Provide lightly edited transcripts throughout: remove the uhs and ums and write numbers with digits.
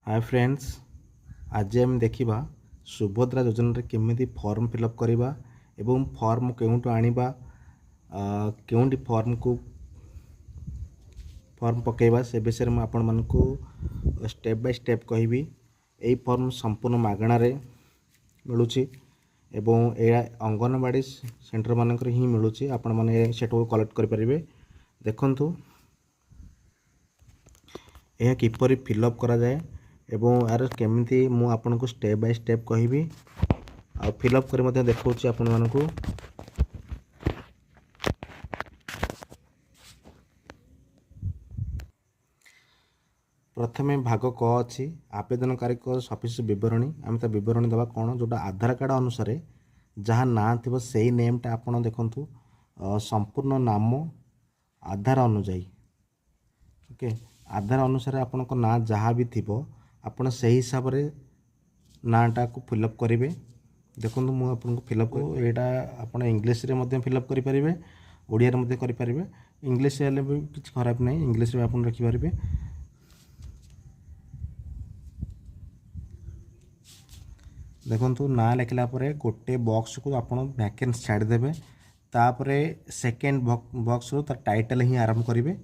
Hi friends, आज आम देखा सुभद्रा योजना केमी फॉर्म फिलअप करवा एवं फॉर्म केउठु आनिबा केउंटी फॉर्म पकेबा से विषय में आपण मानकु स्टेप बाय स्टेप कहबी। यही फॉर्म संपूर्ण मागणार मिलूची एवं यह अंगनवाड़ी सेंटर मानक ही मिलूची। आपण माने सेठो कलेक्ट करि परिबे। देखंतु यह किपरि फिलअप करा जाए एवं यार केमिति मु आपनको स्टेप बाय स्टेप कहबी आ फिलअप कर मते देखौची आपण मानकु। प्रथमे भाग क अच्छी आवेदनकारी सफिशिएंट विवरणी आम विवरणी देवा कौन जोटा आधार कार्ड अनुसार जहाँ ना थी से नेमटा आपड़ देखु संपूर्ण नाम आधार अनुजाई ओके आधार अनुसार आपण ना जहाँ भी थी आपड़ से हिसाब से नाटा को फिलअप करेंगे। देखो मुझे फिलअप यहाँ आप इंग्लीश फिलअप करेंगे, ओडिया करेंगे। इंग्लीश भी किसी खराब ना, इंग्लीश आप रखिपारे। देखो ना लिखला गोटे बॉक्स को आप वैकेंसी छाड़देवे, तापरे सेकेंड बॉक्स रो तार टाइटल ही आरंभ करेंगे।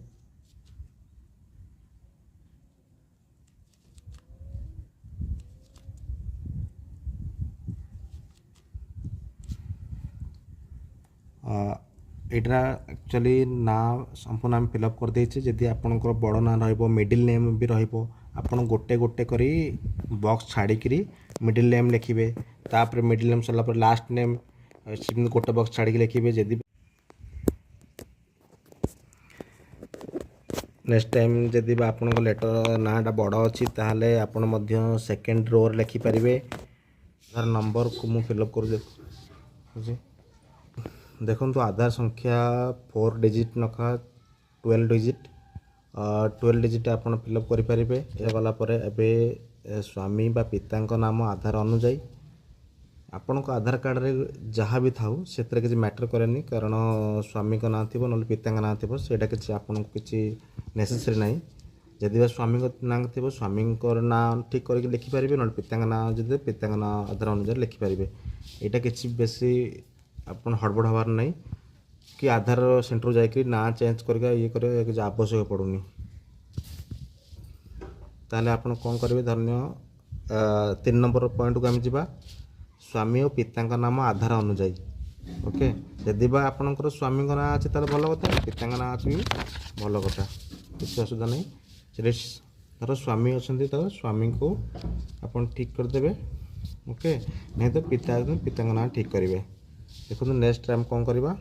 एटा एक्चुअली ना संपूर्ण आम फिलअप कर देचे। जदि आपंकर बड़ ना रहिबो, मिडिल नेम भी रहिबो, आपन गोटे गोटे करी बॉक्स छाड़ी मिडिल नेम लिखिबे। तापर मिडिल नेम सरला पर लास्ट नेम गोटे बॉक्स छाड़ी लिखिबे। जदि नेक्स्ट टाइम जदि आपन लेटर नाटा बड़ अच्छी ताहले आपन मध्य सेकेंड रो लिखिपारे। आधार नंबर को मु फिलअप कर देखो आधार संख्या 4 डिजिट नखा 12 डिजिट 12 डिजिट आप फिलअप करेंगे। गलापर ए स्वामी बा पिता नाम आधार अनुजाई आपण को आधार कार्ड रे जहाँ भी थाऊ से किसी मैटर करेनि, कारण स्वामी का ना थी ना पिता ना थी सेटा किसी आपन को किसी नेसेसरी ना। जदि स्वामी ना थी स्वामी ना ठीक करके लिखिपारे, ना पिता ना जब पिता ना आधार अनुसार लिखिपारे। यहाँ किसी बेसी आपन हड़बड़ हबार नहीं कि आधार सेंटर जाकि ना चेंज करके ये करे किसी आवश्यक पड़ूनी। ताले आपन कौन करेंगे, धन्य 3 नंबर पॉइंट को आम जा स्वामी और पिता नाम आधार अनुजाई। ओके जदि बा आपनकर स्वामी का ना अच्छे ताले भल कथा, पिता ना अच्छी भल कथा, किसी असुविधा नहीं। धर स्वामी अच्छा तो स्वामी को आपन ठीक करदे। ओके नहीं तो पिता ना ठीक करेंगे। देखो नेक्स्ट टाइम कौन करवा,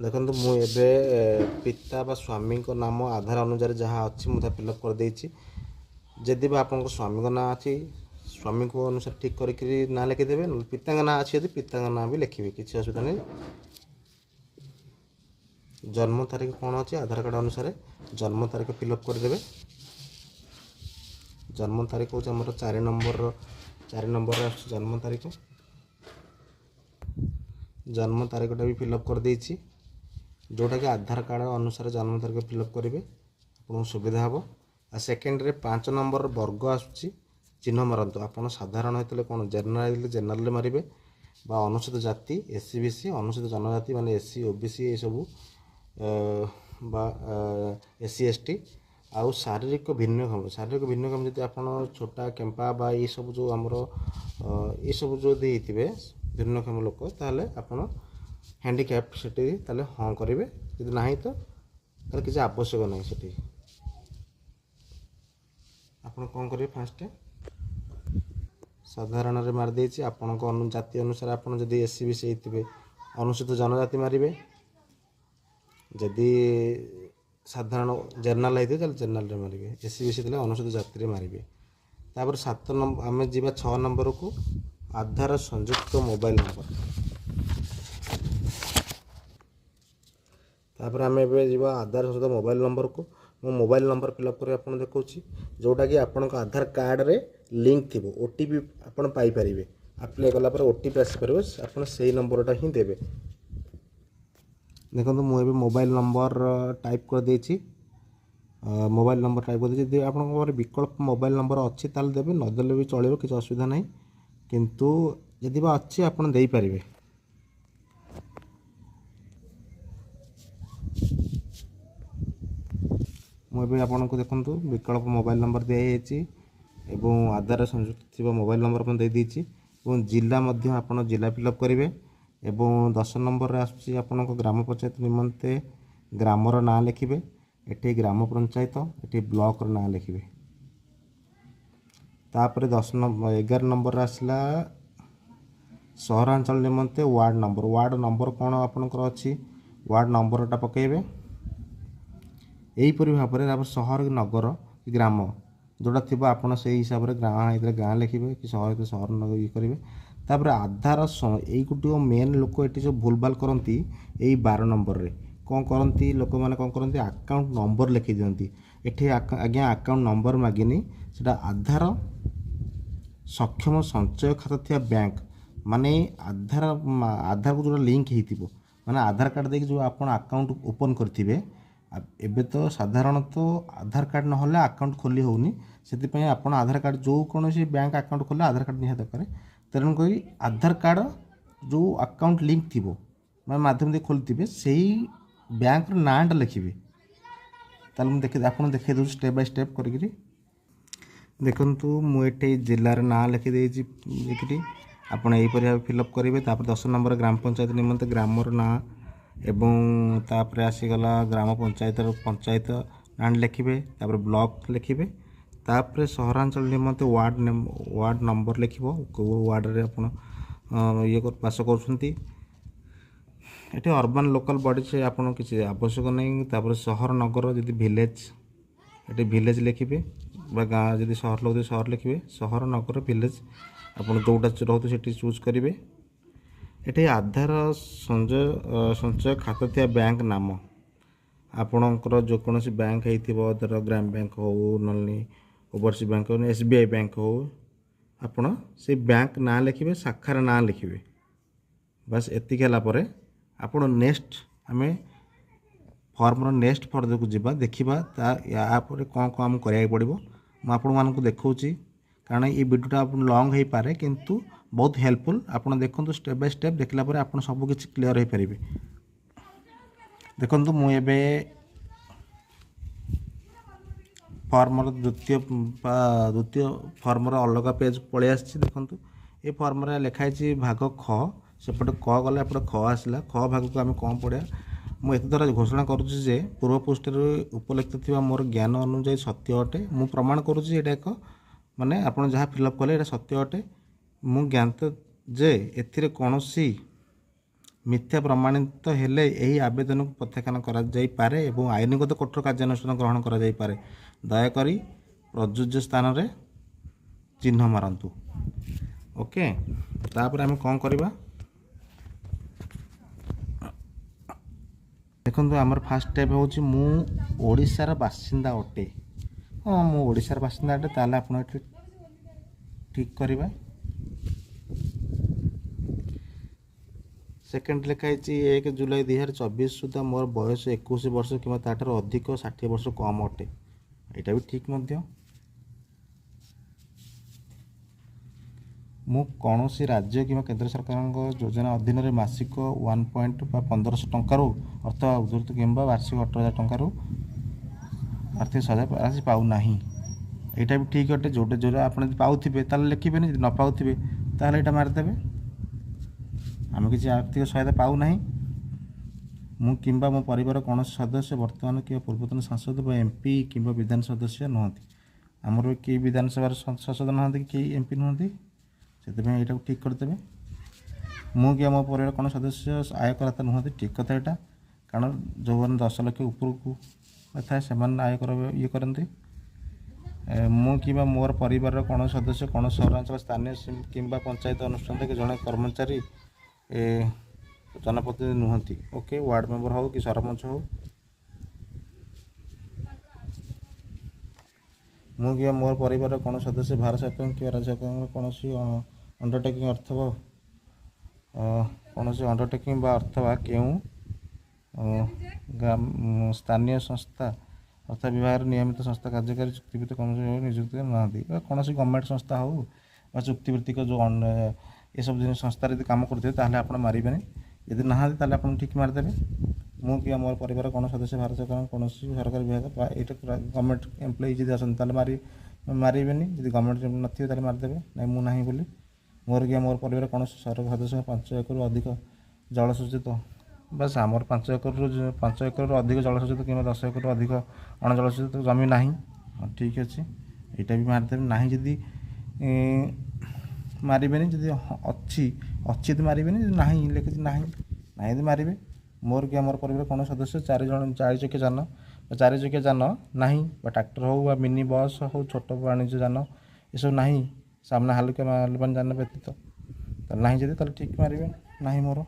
देखो मुझे पिता बा स्वामी को नाम आधार अनुसार जहाँ अच्छी मुझे फिलअप कर देछि। जदि आप स्वामी का ना अच्छी स्वामी को अनुसार ठीक करके ना लिखिदेवे, पिता का ना अच्छी पिता का ना भी लिखे, किसी असुविधा नहीं। जन्म तारीख कौन अच्छी आधार कार्ड अनुसार जन्म तारीख फिलअप करदे। जन्म तारीख हूँ आम 4 नंबर जन्म तारीख। जन्म तारीखटा भी फिलअप कर देछि, जोटा कि आधार कार्ड अनुसार जन्म तारीख फिलअप करेंगे, आपको सुविधा हम। आ सेकेंड रे 5 नंबर वर्ग आसुची चिन्ह मारतु। आपड़ साधारण होते कौन जेनराल मारे बा अनुसूचित जाति एससी बीसी अनुसूचित जनजाति माने एससी ओबीसी ये सब एससी एसटी आउ शारीरिक भिन्नक्षम जब आप छोटा केम्पा बा ये सब जो आमर ये सब जो देते भिन्नक्षम लोक ताले आपन हैंडिकैप्ट से हाँ करेंगे। यदि ना तो किसी आवश्यक ना से आपन कौन करेंगे, फास्ट साधारण रे मार देछि। आपन को जाति अनुसार आपन जदि एससी बीसी होते अनुसूचित जनजाति मारे, जदि साधारण जनरल होते जनरल रे मारे, एससी बीसी अनुसूचित जाति रे मारे। तापर 7 नंबर आम जी 6 नंबर को आधार संयुक्त मोबाइल नंबर। तापर आम एवं आधार संयुक्त मोबाइल नंबर को मो मोबाइल नंबर फिलअप कर आपको देखा जोटा कि आपण आधार कार्ड रे लिंक थी। ओटीपी आपन पाइपर अप्लाई कलापर ओटीपी आसपार आप से नंबरटा ही देवे। देखो मुझे मोबाइल नंबर टाइप कर देछि मोबाइल नंबर टाइप करदे जदि आपन विकल्प मोबाइल नंबर अच्छी ताल देबे नदेले भी चलिबो किसी असुविधा नहीं किंतु यदि बा अच्छी आपन देई परिबे। मुझे आपको देखो विकल्प मोबाइल नंबर दिखाई एवं आधार संयुक्त थी मोबाइल नंबर दे देती जिला आप जिला फिलअप करेंगे एवं 10 नंबर आसपन ग्राम पंचायत निमंते ग्रामर ना लिखिए eighty gram panchayat eighty block ना लिखिए तापर 10 नंबर 11 नंबर आसला सहरांचल निमंते वार्ड नंबर कौन आपंकर अच्छी वार्ड नंबरटा पकेबे यहीपरि भाव में सहर नगर ग्राम जोड़ा थी आपड़ से हिसाब से गाँ गाँ लिखे कि सहर सहर नगर ये करेंगे तापर आधार यही गोटे मेन लोक ये सब भूल भाल करती यही 12 नंबर रे कौन करती लोक मैंने कौन करती अकाउंट नंबर लिखि दिखती ये आज्ञा अकाउंट नंबर मागिनी से आधार सक्षम संचय खाता थी बैंक माने आधार को जो लिंक हो माने आधार कार्ड देखिए जो आप अकाउंट ओपन करेंगे एबे तो साधारणतः आधार कार्ड ना अकाउंट खोली होनी से आप आधार कार्ड जो कौन बैंक अकाउंट खोले आधार कार्ड निहाती दरकार तेणुक आधार कार्ड जो अकाउंट लिंक थी मैं माध्यम दे खोलते से बैंक नाटा लिखे ताल देखे आप देखे दूँ स्टेप बाय स्टेप करी देखु मुझे जिलार ना लिखिदे आप यहीपरि फिलअप करेंगे 10 नंबर ग्राम पंचायत निमंते ग्रामर ना एवं तापर आसीगला ग्राम पंचायत पंचायत ना लिखिए तापर ब्लॉक लिखिए तापर सहरांचल निमंते वार्ड नंबर लिख वार्ड रे आप ये बास कर अर्बन लोकल बॉडी से आपन किसी आवश्यक नहीं तापर सहर नगर जदि विलेज ये विलेज लिखिए गाँ जदि सहर लोग सहर लिखिए सहर नगर विलेज आप जोटा रोते चूज करेंगे ये आधार संचय खाता थी बैंक नाम आपणकर जो कौन बैंक होर ग्राम बैंक हो ना ओवरसीज बैंक हो SBI बैंक हो आपण से बैंक ना लिखिए शाखार ना लिखिए बस एतिक आपण नेक्स्ट आम फर्मर नेक्स्ट फर्दर को जीवा देखा या कौन कौन आम करा पड़ो मुझे देखा कारण ये वीडियोटा आप लॉन्ग हो पारे किंतु बहुत हेल्पफुल आप देखो स्टेप बाय स्टेप देखला आप सब किसी क्लीयर हो पारे देखो मुझे फर्मर द्वितीय फर्मर अलग पेज पलि आसी देखो ये फर्म लिखाई भाग ख सेपटे क गला एपटे ख आसला ख भाग को आम कौन पढ़ा मुझे द्वारा घोषणा करुच्ची पूर्व पृष्ठ उपलिखित थी मोर ज्ञान अनुजाई सत्य अटे मु प्रमाण करुच्ची एक माने आपन जहाँ फिलअप कले सत्य अटे मु ज्ञात जे एथिरे कौनसी मिथ्या प्रमाणित हेले यही आवेदन को प्रत्याख्यान करा जाई पारे एवं आईनगत कठोर कार्यानुष्ठान ग्रहण करा जाई पारे दयाकरी प्रযোज्य स्थान रे चिन्ह मारंतु ओके तापर आम कौन करवा देखो आमर फास्ट स्टेप हूँ मु ओडिशार बासिंदा अटे हाँ मु ओडिशार बासिंदा अटे ताले आपण ठीक करवा सेकेंड लिखाई 1 जुलाई 2024 सुधा मोर बयस 21 वर्ष कि ताठार अधिक 60 वर्ष कम अटे यहाँ भी ठीक मध्य मु कौन सी राज्य कि केंद्र सरकार योजना अधीन में मासिक 1.1500 टंकार अथवा उद्धृत कि वार्षिक 18,000 टंकार आर्थिक सहायता राशि पाऊना यहाँ भी ठीक अटे जोटे जो आप पाथे लिखे न पाथे ताल यहाँ मारिदेवे आम किसी आर्थिक सहायता पाऊना मु कि मो परिवार कौन सदस्य वर्तमान कि पूर्वतन सांसद MP कि विधान सदस्य नुहति आमर कि विधानसभा सांसद ना कि MP नुहति से यहाँ ठीक करदेवे मु कि मो परिवार कौन सदस्य आयकरता नुहति ठीक कथा यहाँ कारण जो 10 लाख ऊपर को था से आयकर ये करते मु कि मोर परिवार कौन सदस्य कौन सहरांचल स्थानीय कि पंचायत अनुष्ठान कि जड़े कर्मचारी जनप्रतिनिधि नुहति ओके वार्ड मेंबर हो कि सरपंच हो मु कि मोर परिवार कौन सदस्य भारत सरकार कि राज्य सरकार कौन अंडरटेकिंग अथवा कौन अंडरटेकिंग अथवा क्यों स्थानीय संस्था ଅର୍ଥ ବିଭାଗର ନିୟମିତ ସଂସ୍ଥା କାର୍ଯ୍ୟକାରୀ ଚୁକ୍ତିଭିତ୍ତିକ କର୍ମଚାରୀ ଭାବେ ନିଯୁକ୍ତ ନାହାନ୍ତି ବା କୌଣସି ଗଭର୍ଣ୍ଣମେଣ୍ଟ ସଂସ୍ଥା ହେଉ ବା ଚୁକ୍ତିଭିତ୍ତିକ ଯେଉଁ ଏସବୁ ଜିନିଷ ସଂସ୍ଥାରେ ଯଦି କାମ କରୁଥିବେ ତାହେଲେ ଆପଣ ମାରିବେନି। ଯଦି ନାହାନ୍ତି ତାହେଲେ ଆପଣ ଠିକ୍ ମାରିଦେବେ। ମୁଁ କି ମୋର ପରିବାର କୌଣସି ସଦସ୍ୟ ଭାରତ ସରକାର କୌଣସି ସରକାରୀ ବିଭାଗ ବା ଏଇଟା ଗଭର୍ଣ୍ଣମେଣ୍ଟ ଏମ୍ପ୍ଲୟି ଯଦି ଆସନ୍ତି ତାହେଲେ ମାରିବେନି। ଯଦି ଗଭର୍ଣ୍ଣମେଣ୍ଟ ନଥିବେ ତାହେଲେ ମାରିଦେବେ। ନାଇଁ ମୁଁ ନାହିଁ ବୋଲି। ମୋର କି ମୋର ପରିବାର କୌଣସି ସରକାରୀ ସଦସ୍ୟ 5 ଏକରରୁ ଅଧିକ ଜଳସେଚିତ ବାସ୍ ଆମର 5 ଏକରରୁ ଅଧିକ ଜଳସେଚିତ କିମ୍ବା 10 ଏକରରୁ ଅଧିକ ଅଣଜଳସେଚିତ ଜମି ନାହିଁ। ହଁ ଠିକ୍ ଅଛି, ଏଇଟା ବି ମାରିଦେବେ। ନାହିଁ ଯଦି ମାରିବେନି। ଯଦି ଅଛି ଯଦି ମାରିବେନି। ଯଦି ନାହିଁ ଲେଖିଛି ନାହିଁ ଯଦି ମାରିବେ। ମୋର କି ଆମର ପରିବାର କୌଣସି ସଦସ୍ୟ 4 ଚକିଆ ଯାନ ବା 4 ଚକିଆ ଯାନ ନାହିଁ ବା ଟ୍ରାକ୍ଟର ହେଉ ବା ମିନି ବସ୍ ହେଉ ଛୋଟ ବାଣିଜ୍ୟ ଯାନ ଏସବୁ ନାହିଁ ସାମ୍ନା ହାଲୁକା ମାଲବାହୀ ଯାନ ବ୍ୟତୀତ ତାହେଲେ ନାହିଁ ଯଦି ତାହେଲେ ଠିକ୍ ମାରିବେ ନାହିଁ ମୋର।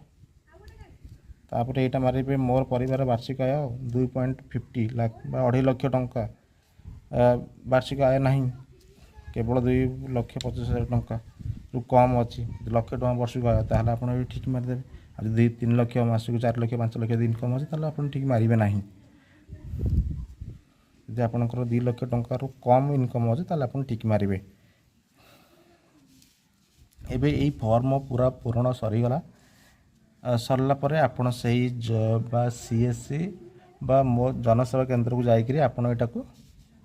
ତାପରେ ଏଇଟା ମାରିବେ ମୋର ପରିବାର ବାର୍ଷିକ ଆୟ 2.50 ଲାଖ ବା 2.5 ଲକ୍ଷ ଟଙ୍କା ବାର୍ଷିକ ଆୟ ନାହିଁ, କେବଳ 2,25,000 ଟଙ୍କାରୁ କମ୍ ଅଛି। ଯଦି ଲକ୍ଷ ଟଙ୍କା ବର୍ଷକୁ ଆୟ ତାହେଲେ ଆପଣ ବି ଠିକ୍ ମାରିଦେବେ। ଆଉ ଯଦି 3 ଲକ୍ଷ ମାସକୁ 4 ଲକ୍ଷ 5 ଲକ୍ଷ ଇନକମ୍ ଅଛି ତାହେଲେ ଆପଣ ଠିକ୍ ମାରିବେ ନାହିଁ। ଯଦି ଆପଣଙ୍କର 2 ଲକ୍ଷ ଟଙ୍କାରୁ କମ୍ ଇନକମ୍ ଅଛି ତାହେଲେ ଆପଣ ଠିକ୍ ମାରିବେ। ଏବେ ଏଇ ଫର୍ମ ପୁରା ପୂରଣ ସରିଲା ପରେ ଆପଣ ସେଇ ବା CSC ବା ମୋ ଜନସେବା କେନ୍ଦ୍ରକୁ ଯାଇକରି ଆପଣ ଏଇଟାକୁ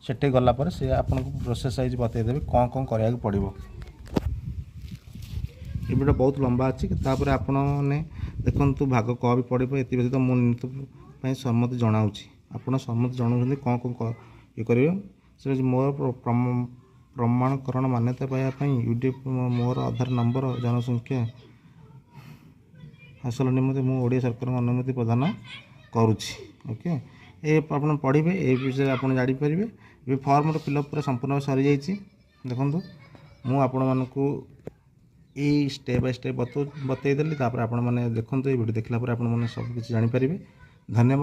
ସେଠି ଗଲା ପରେ ସେ ଆପଣଙ୍କୁ ପ୍ରୋସେସ୍ ୱାଇଜ୍ ବତେଇ ଦେବେ କ'ଣ କରିବାକୁ ପଡ଼ିବ। ଏ ଭିଡ଼ିଓ ବହୁତ ଲମ୍ବା ଅଛି। ତାପରେ ଆପଣମାନେ ଦେଖନ୍ତୁ ଭାଗ କ ବି ପଡ଼ିବ। ଏଥି ବ୍ୟତୀତ ମୁଁ ନିମିତ୍ତ ପାଇଁ ସମ୍ମତି ଜଣାଉଛି। ଆପଣ ସମ୍ମତି ଜଣାଉଛନ୍ତି କ'ଣ ଇଏ କରିବେ। ସେ ମୋର ପ୍ରମାଣକରଣ ମାନ୍ୟତା ପାଇବା ପାଇଁ ମୋର ଆଧାର ନମ୍ବର ଜନସଂଖ୍ୟା ହାସଲ ନିମନ୍ତେ ମୁଁ ଓଡ଼ିଶା ସରକାରଙ୍କ ଅନୁମତି ପ୍ରଦାନ କରୁଛି। ଓକେ, ଆପଣ ପଢ଼ିବେ ଏ ବିଷୟରେ ଆପଣ ଜାଣିପାରିବେ। ଏବେ ଫର୍ମର ଫିଲ୍ଅପ୍ ପୁରା ସମ୍ପୂର୍ଣ୍ଣ ସରିଯାଇଛି। ଦେଖନ୍ତୁ ମୁଁ ଆପଣମାନଙ୍କୁ ଏଇ ଷ୍ଟେପ୍ ବାଇ ଷ୍ଟେପ୍ ବତେଇ ଦେଲି। ତାପରେ ଆପଣମାନେ ଦେଖନ୍ତୁ, ଏଇ ଭିଡ଼ିଓ ଦେଖିଲା ପରେ ଆପଣମାନେ ସବୁ କିଛି ଜାଣିପାରିବେ। ଧନ୍ୟବାଦ।